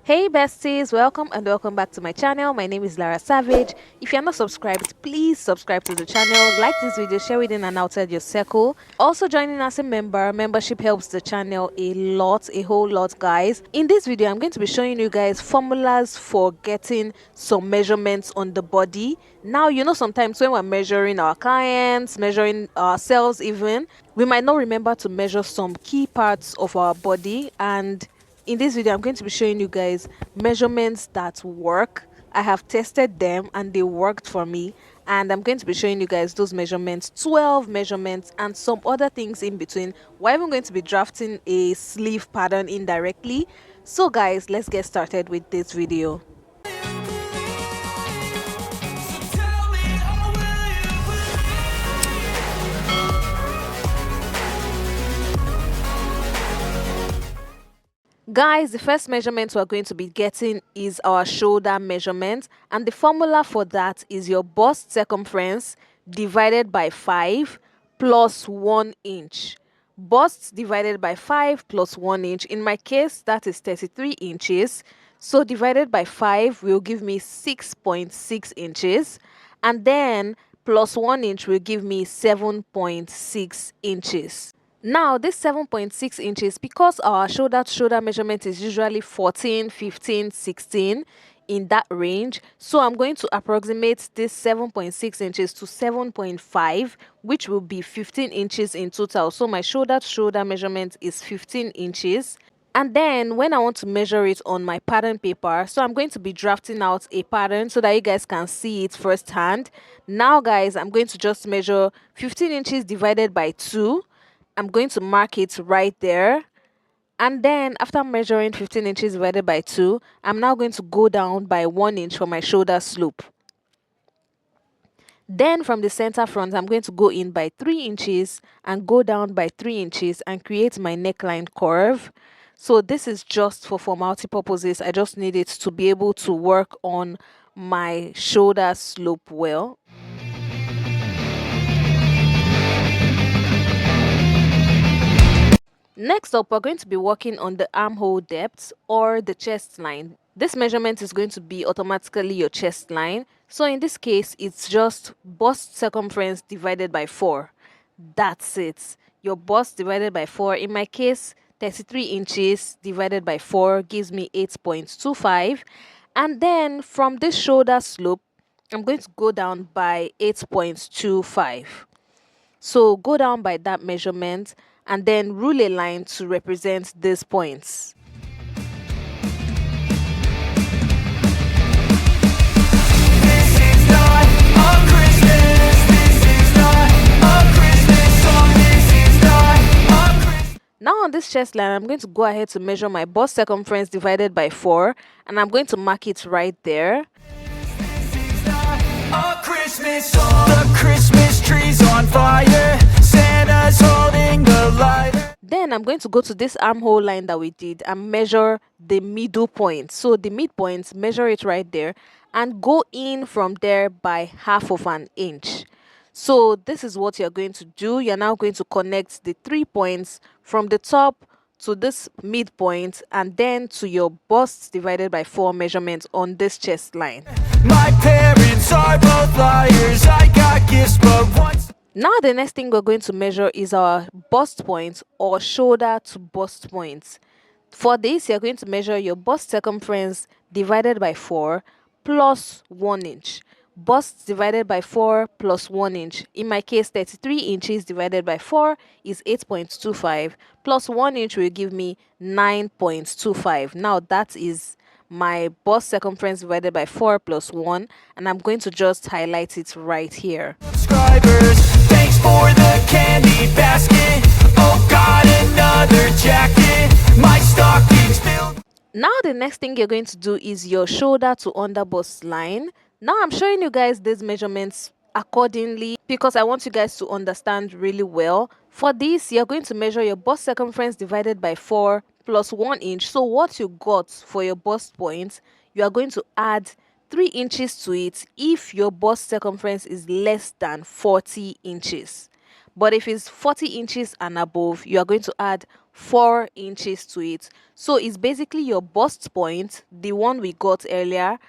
Hey besties, welcome and welcome back to my channel. My name is Lara Savage. If you're not subscribed, please subscribe to the channel, like this video, share it in and outside your circle. Also joining as a member. Membership helps the channel a whole lot, guys. In this video, I'm going to be showing you guys formulas for getting some measurements on the body. Now, sometimes when we're measuring our clients, measuring ourselves even, we might not remember to measure some key parts of our body, and in this video I'm going to be showing you guys measurements that work. I have tested them and they worked for me, and I'm going to be showing you guys those measurements, 12 measurements and some other things in between. We're even going to be drafting a sleeve pattern indirectly. So guys, let's get started with this video. Guys, the first measurement we're going to be getting is our shoulder measurement, and the formula for that is your bust circumference divided by 5 plus 1 inch. Bust divided by 5 plus 1 inch. In my case, that is 33 inches. So divided by 5 will give me 6.6 inches. And then plus 1 inch will give me 7.6 inches. Now this 7.6 inches, because our shoulder to shoulder measurement is usually 14, 15, 16 in that range, so I'm going to approximate this 7.6 inches to 7.5, which will be 15 inches in total. So my shoulder to shoulder measurement is 15 inches. And then when I want to measure it on my pattern paper, so I'm going to be drafting out a pattern so that you guys can see it firsthand. Now guys, I'm going to just measure 15 inches divided by 2. I'm going to mark it right there. And then after measuring 15 inches divided by 2, I'm now going to go down by 1 inch for my shoulder slope. Then from the center front, I'm going to go in by 3 inches and go down by 3 inches and create my neckline curve. So this is just for formality purposes. I just need it to be able to work on my shoulder slope well. Next up, we're going to be working on the armhole depth or the chest line. This measurement is going to be automatically your chest line. So in this case, it's just bust circumference divided by 4. That's it. Your bust divided by 4. In my case, 33 inches divided by 4 gives me 8.25. And then from this shoulder slope, I'm going to go down by 8.25. So go down by that measurement and then rule a line to represent these points. Now on this chest line, I'm going to go ahead to measure my bust circumference divided by 4, and I'm going to mark it right there. The Christmas tree's on fire. Santa's holding the light. Then I'm going to go to this armhole line that we did and measure the middle point. So the midpoint, measure it right there and go in from there by half of an inch. So this is what you're going to do. You're now going to connect the 3 points from the top to this midpoint and then to your bust divided by 4 measurement on this chest line. My parents are both liars. I got gifts, but once. Now the next thing we're going to measure is our bust point or shoulder to bust point. For this, you're going to measure your bust circumference divided by 4 plus 1 inch. Bust divided by 4 plus 1 inch. In my case, 33 inches divided by 4 is 8.25 plus 1 inch will give me 9.25. Now that is my bust circumference divided by 4 plus 1, and I'm going to just highlight it right here. Subscribers, thanks for the candy basket. Oh God, another jacket. My stocking's filled. Now the next thing you're going to do is your shoulder to under bust line. Now I'm showing you guys these measurements accordingly because I want you guys to understand really well. For this, you're going to measure your bust circumference divided by 4 plus 1 inch. So what you got for your bust point, you are going to add 3 inches to it if your bust circumference is less than 40 inches. But if it's 40 inches and above, you are going to add 4 inches to it. So it's basically your bust point, the one we got earlier,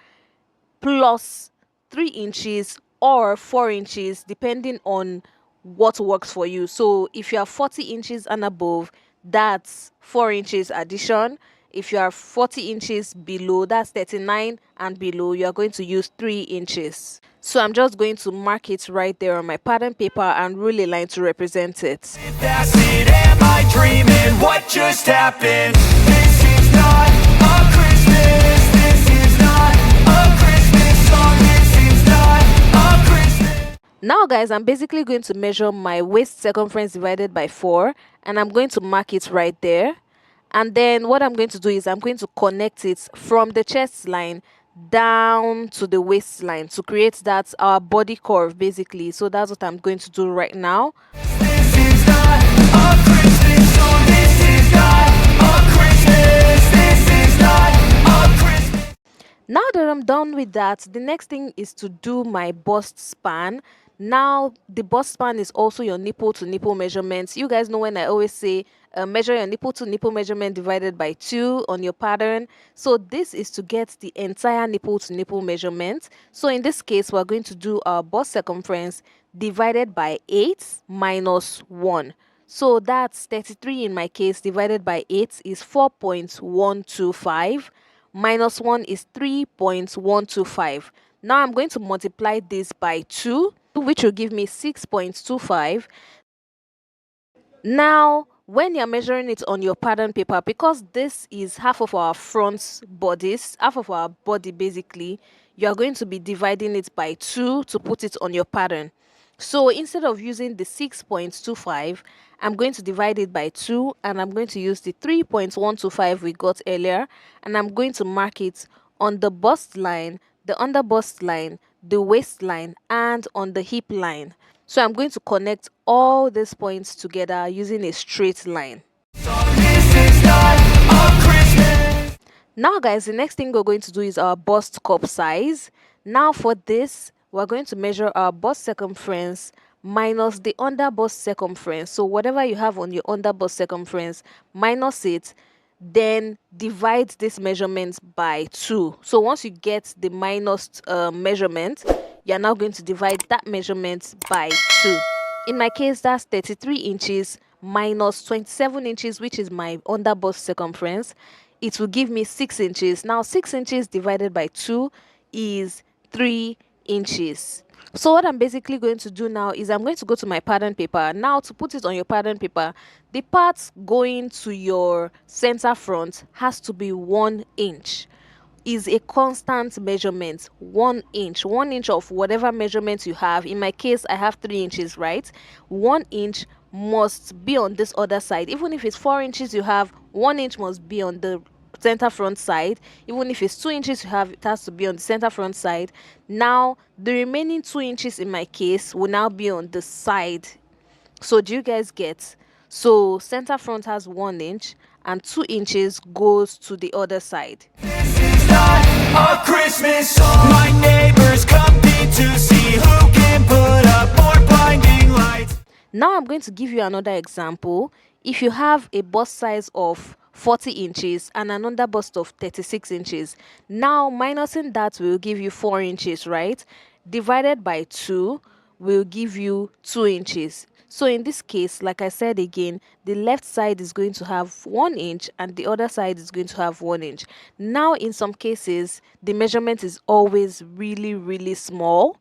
plus 3 inches or 4 inches, depending on what works for you. So if you are 40 inches and above, that's 4 inches addition. If you are 40 inches below, that's 39 and below, you are going to use 3 inches. So I'm just going to mark it right there on my pattern paper and rule a line to represent it. If that's it, am I dreaming? What just happened? This is not a Christmas. This is not a Christmas song. This is not a Christmas. Now guys, I'm basically going to measure my waist circumference divided by 4, and I'm going to mark it right there. And then what I'm going to do is I'm going to connect it from the chest line down to the waistline to create that our body curve basically. So that's what I'm going to do right now. This is not a Christmas song. This is not a Christmas. This is not a Christmas. Now that I'm done with that, the next thing is to do my bust span. Now, the bust span is also your nipple to nipple measurements. You guys know when I always say measure your nipple to nipple measurement divided by 2 on your pattern. So this is to get the entire nipple to nipple measurement. So in this case, we're going to do our bust circumference divided by 8 minus 1. So that's 33 in my case, divided by 8 is 4.125. Minus 1 is 3.125. Now I'm going to multiply this by 2, which will give me 6.25. Now, when you're measuring it on your pattern paper, because this is half of our front bodies, half of our body basically, you are going to be dividing it by 2 to put it on your pattern. So instead of using the 6.25, I'm going to divide it by 2, and I'm going to use the 3.125 we got earlier, and I'm going to mark it on the bust line, the under bust line, the waistline, and on the hip line. So I'm going to connect all these points together using a straight line. This is not a Christmas. Now guys, the next thing we're going to do is our bust cup size. Now for this, we're going to measure our bust circumference minus the under bust circumference. So whatever you have on your under bust circumference, minus it, then divide this measurement by 2. So once you get the minus measurement, you're now going to divide that measurement by 2. In my case, that's 33 inches minus 27 inches, which is my under bust circumference. It will give me 6 inches. Now 6 inches divided by 2 is 3 inches. So what I'm basically going to do now is I'm going to go to my pattern paper. Now to put it on your pattern paper, the part going to your center front has to be 1 inch. Is a constant measurement. 1 inch, 1 inch of whatever measurement you have. In my case, I have 3 inches, right? 1 inch must be on this other side. Even if it's 4 inches you have, 1 inch must be on the center front side. Even if it's 2 inches you have, it has to be on the center front side. Now the remaining 2 inches in my case will now be on the side. So do you guys get? So center front has 1 inch and 2 inches goes to the other side. This is not a Christmas song. My neighbors compete to see who can put up more blinding lights. Now I'm going to give you another example. If you have a bust size of 40 inches and an under bust of 36 inches, now minusing that will give you 4 inches, right? Divided by 2 will give you 2 inches. So in this case, like I said again, the left side is going to have 1 inch and the other side is going to have 1 inch. Now in some cases, the measurement is always really, really small.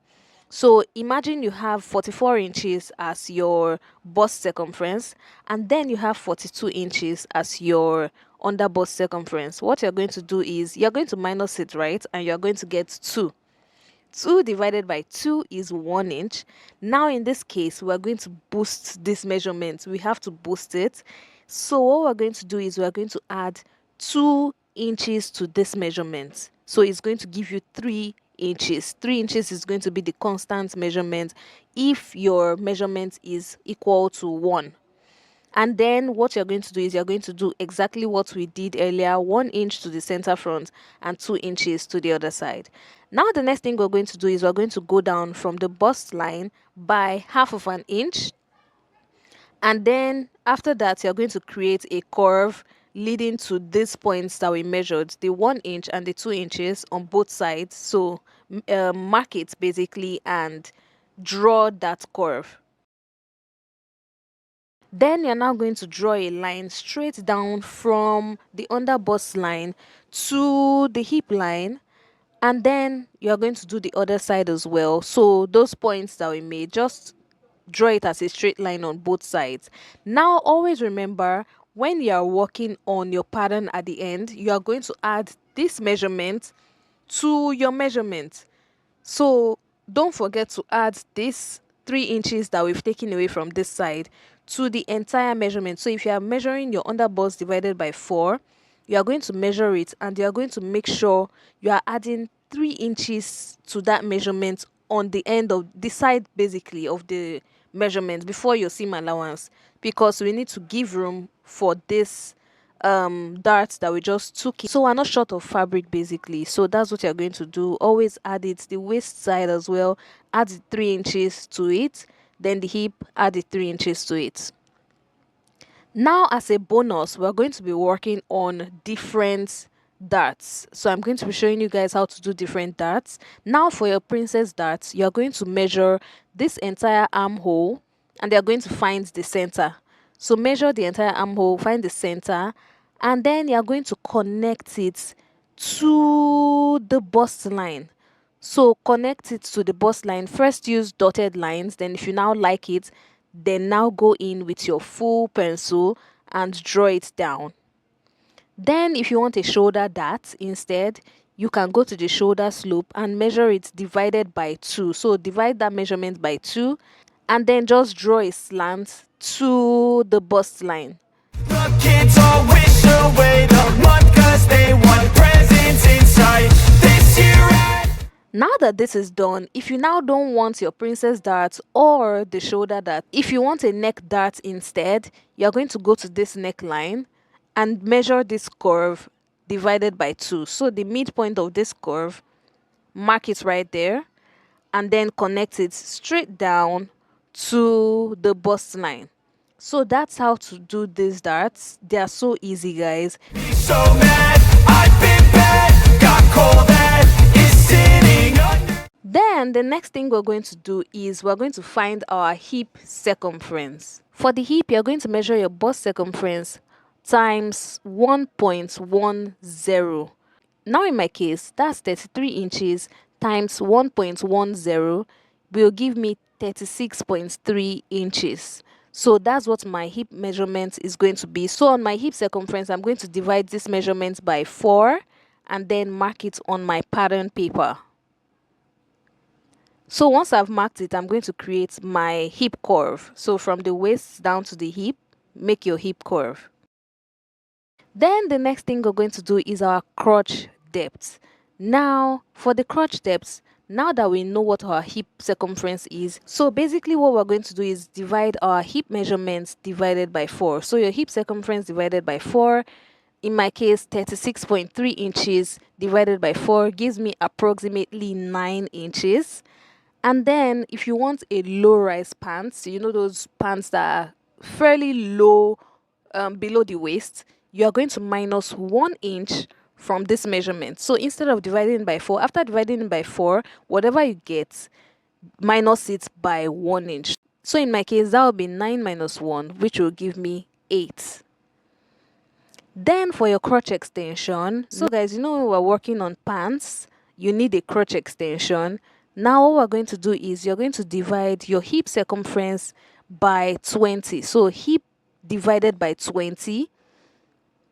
So imagine you have 44 inches as your bust circumference, and then you have 42 inches as your under bust circumference. What you're going to do is you're going to minus it, right? And you're going to get 2. 2 divided by 2 is 1 inch. Now in this case, we're going to boost this measurement. We have to boost it. So what we're going to do is we're going to add 2 inches to this measurement. So it's going to give you 3 inches. 3 inches is going to be the constant measurement if your measurement is equal to 1. And then what you're going to do is you're going to do exactly what we did earlier, 1 inch to the center front and 2 inches to the other side. Now the next thing we're going to do is we're going to go down from the bust line by half of an inch. And then after that, you're going to create a curve leading to these points that we measured, the 1 inch and the 2 inches on both sides. So mark it basically and draw that curve. Then you're now going to draw a line straight down from the under bust line to the hip line, and then you're going to do the other side as well. So those points that we made, just draw it as a straight line on both sides. Now always remember, when you are working on your pattern at the end, you are going to add this measurement to your measurement. So don't forget to add this 3 inches that we've taken away from this side to the entire measurement. So if you are measuring your underbust divided by 4, you are going to measure it and you are going to make sure you are adding 3 inches to that measurement on the end of the side basically of the measurement before your seam allowance, because we need to give room for this darts that we just took in. So we're not short of fabric basically. So that's what you're going to do. Always add it the waist side as well, add the 3 inches to it, then the hip, add the 3 inches to it. Now as a bonus, we're going to be working on different darts. So I'm going to be showing you guys how to do different darts. Now for your princess darts, you're going to measure this entire armhole and they're going to find the center. So measure the entire armhole, find the center, and then you're going to connect it to the bust line. So connect it to the bust line. First use dotted lines, then if you now like it, then now go in with your full pencil and draw it down. Then if you want a shoulder dart instead, you can go to the shoulder slope and measure it divided by 2. So divide that measurement by 2 and then just draw a slant to the bust line. The kids all wish away the month 'cause they want presents in sight this year. Now that this is done, if you now don't want your princess dart or the shoulder dart, if you want a neck dart instead, you're going to go to this neckline and measure this curve divided by 2. So the midpoint of this curve, mark it right there, and then connect it straight down to the bust line. So that's how to do these darts. They are so easy, guys. So mad, I've been bad, got cold that is sitting under. Then the next thing we're going to do is we're going to find our hip circumference. For the hip, you're going to measure your bust circumference times 1.10. Now in my case, that's 33 inches times 1.10 will give me 36.3 inches. So that's what my hip measurement is going to be. So on my hip circumference, I'm going to divide this measurement by 4 and then mark it on my pattern paper. So once I've marked it, I'm going to create my hip curve. So from the waist down to the hip, make your hip curve. Then the next thing we're going to do is our crotch depth. Now for the crotch depth, now that we know what our hip circumference is, so basically what we're going to do is divide our hip measurements divided by 4. So your hip circumference divided by 4, in my case 36.3 inches divided by 4 gives me approximately 9 inches. And then if you want a low rise pants, you know those pants that are fairly low below the waist, you are going to minus 1 inch from this measurement. So instead of dividing by 4, after dividing by 4, whatever you get, minus it by 1 inch. So in my case, that will be 9 minus 1, which will give me 8. Then for your crotch extension, so guys, you know we're working on pants, you need a crotch extension. Now what we're going to do is you're going to divide your hip circumference by 20. So hip divided by 20,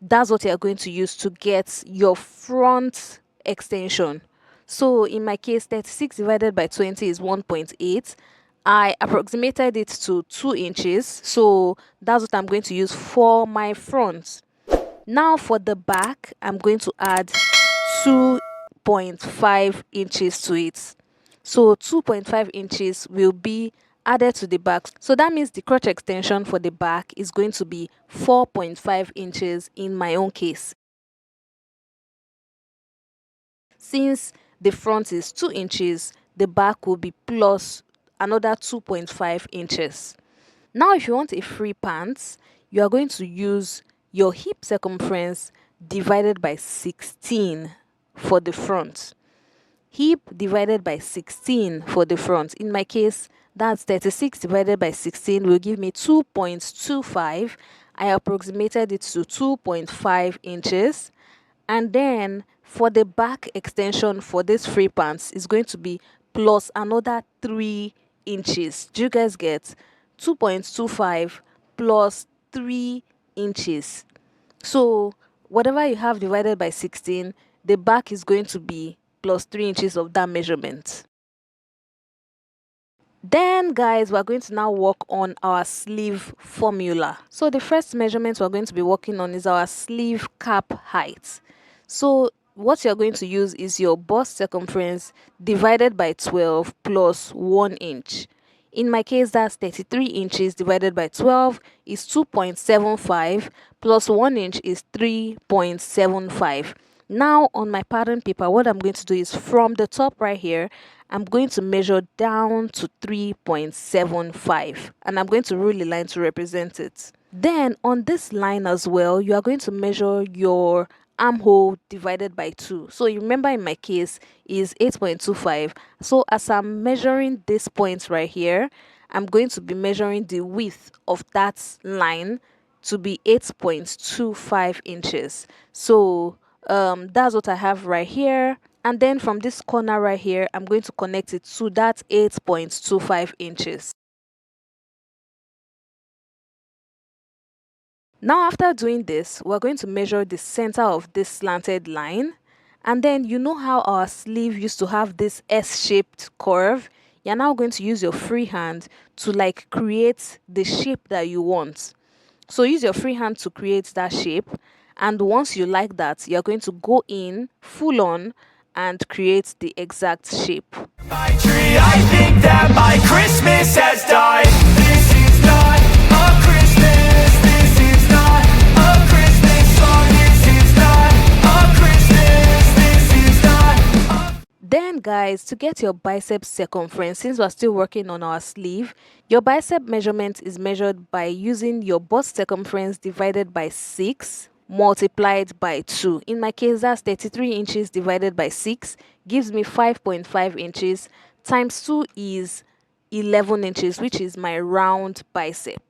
that's what you're going to use to get your front extension. So in my case, 36 divided by 20 is 1.8. I approximated it to 2 inches. So that's what I'm going to use for my front. Now for the back, I'm going to add 2.5 inches to it. So 2.5 inches will be added to the back. So that means the crotch extension for the back is going to be 4.5 inches in my own case. Since the front is 2 inches, the back will be plus another 2.5 inches. Now if you want a free pants, you are going to use your hip circumference divided by 16 for the front. Hip divided by 16 for the front. In my case, that's 36 divided by 16 will give me 2.25. I approximated it to 2.5 inches. And then for the back extension for this free pants is going to be plus another 3 inches. Do you guys get 2.25 plus 3 inches? So whatever you have divided by 16, the back is going to be plus 3 inches of that measurement. Then guys, we're going to now work on our sleeve formula. So the first measurement we're going to be working on is our sleeve cap height. So what you're going to use is your bust circumference divided by 12 plus 1 inch. In my case, that's 33 inches divided by 12 is 2.75 plus 1 inch is 3.75. Now on my pattern paper, what I'm going to do is from the top right here, I'm going to measure down to 3.75 and I'm going to rule a line to represent it. Then on this line as well, you are going to measure your armhole divided by 2. So you remember in my case is 8.25. So as I'm measuring this point right here, I'm going to be measuring the width of that line to be 8.25 inches. So that's what I have right here. And then from this corner right here, I'm going to connect it to that 8.25 inches. Now after doing this, we're going to measure the center of this slanted line. And then you know how our sleeve used to have this S-shaped curve? You're now going to use your free hand to like create the shape that you want. So use your free hand to create that shape. And once you like that, you're going to go in full on and create the exact shape. My tree, I think that my Christmas has died. This is not a Christmas. This is not a Christmas song. This is not a Christmas. This is not a... Then guys, to get your bicep circumference, since we're still working on our sleeve, your bicep measurement is measured by using your bust circumference divided by 6 multiplied by 2. In my case, that's 33 inches divided by 6 gives me 5.5 inches times 2 is 11 inches, which is my round bicep.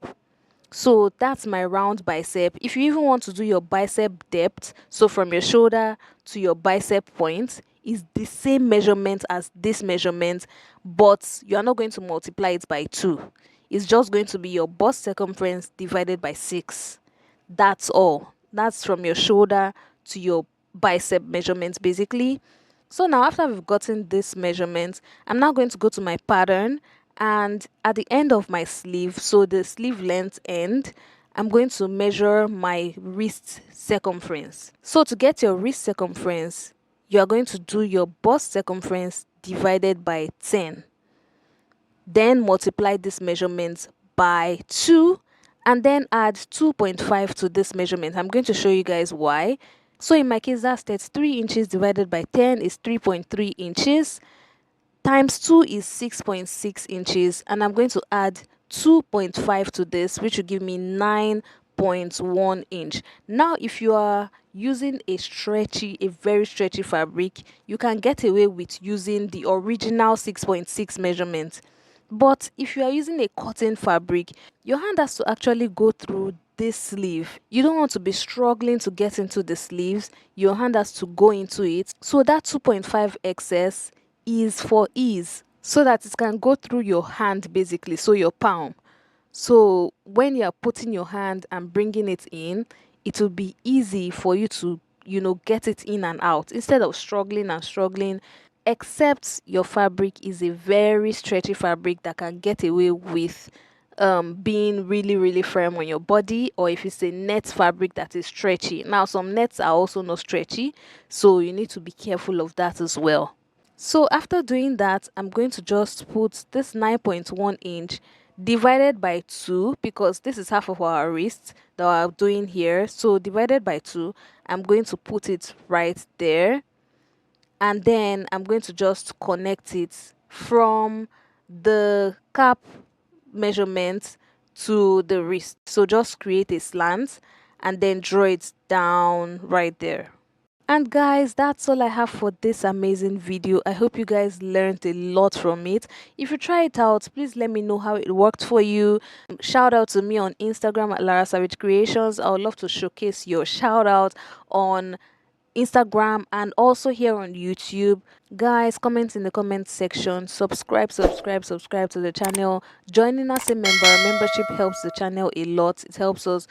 So that's my round bicep. If you even want to do your bicep depth, so from your shoulder to your bicep point, is the same measurement as this measurement, but you are not going to multiply it by 2. It's just going to be your bust circumference divided by 6. That's all. That's from your shoulder to your bicep measurement basically. So now after we've gotten this measurement, I'm now going to go to my pattern, and at the end of my sleeve, so the sleeve length end, I'm going to measure my wrist circumference. So to get your wrist circumference, you are going to do your bust circumference divided by 10. Then multiply this measurement by 2 and then add 2.5 to this measurement. I'm going to show you guys why. So in my case, that's 33 inches divided by 10 is 3.3 inches. Times 2 is 6.6 inches. And I'm going to add 2.5 to this, which will give me 9.1 inch. Now, if you are using a very stretchy fabric, you can get away with using the original 6.6 measurement. But if you are using a cotton fabric, your hand has to actually go through this sleeve. You don't want to be struggling to get into the sleeves. Your hand has to go into it. So that 2.5 excess is for ease, so that it can go through your hand basically, so your palm. So when you're putting your hand and bringing it in, it will be easy for you to, get it in and out instead of struggling and struggling. Except your fabric is a very stretchy fabric that can get away with being really really firm on your body, or if it's a net fabric that is stretchy. Now some nets are also not stretchy, so you need to be careful of that as well. So after doing that, I'm going to just put this 9.1 inch divided by 2, because this is half of our wrist that we're doing here. So divided by 2, I'm going to put it right there. And then I'm going to just connect it from the cap measurement to the wrist. So just create a slant and then draw it down right there. And guys, that's all I have for this amazing video. I hope you guys learned a lot from it. If you try it out, please let me know how it worked for you. Shout out to me on Instagram at Lara Savage Creations. I would love to showcase your shout out on Instagram and also here on YouTube. Guys, comment in the comment section. Subscribe to the channel. Joining as a membership helps the channel a lot. It helps us,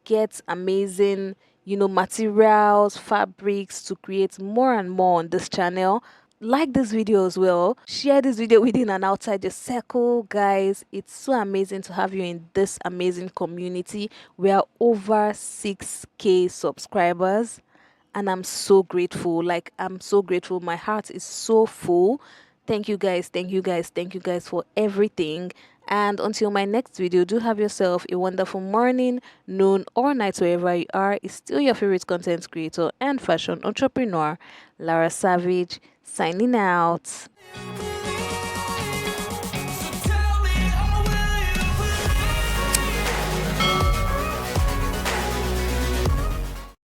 get amazing, materials, fabrics to create more and more on this channel. Like this video as well. Share this video within and outside your circle, guys. It's so amazing to have you in this amazing community. We are over 6K subscribers and I'm so grateful. Like, I'm so grateful. My heart is so full. Thank you guys, thank you guys for everything. And until my next video, do have yourself a wonderful morning, noon, or night wherever you are. It's still your favorite content creator and fashion entrepreneur, Lara Savage, signing out.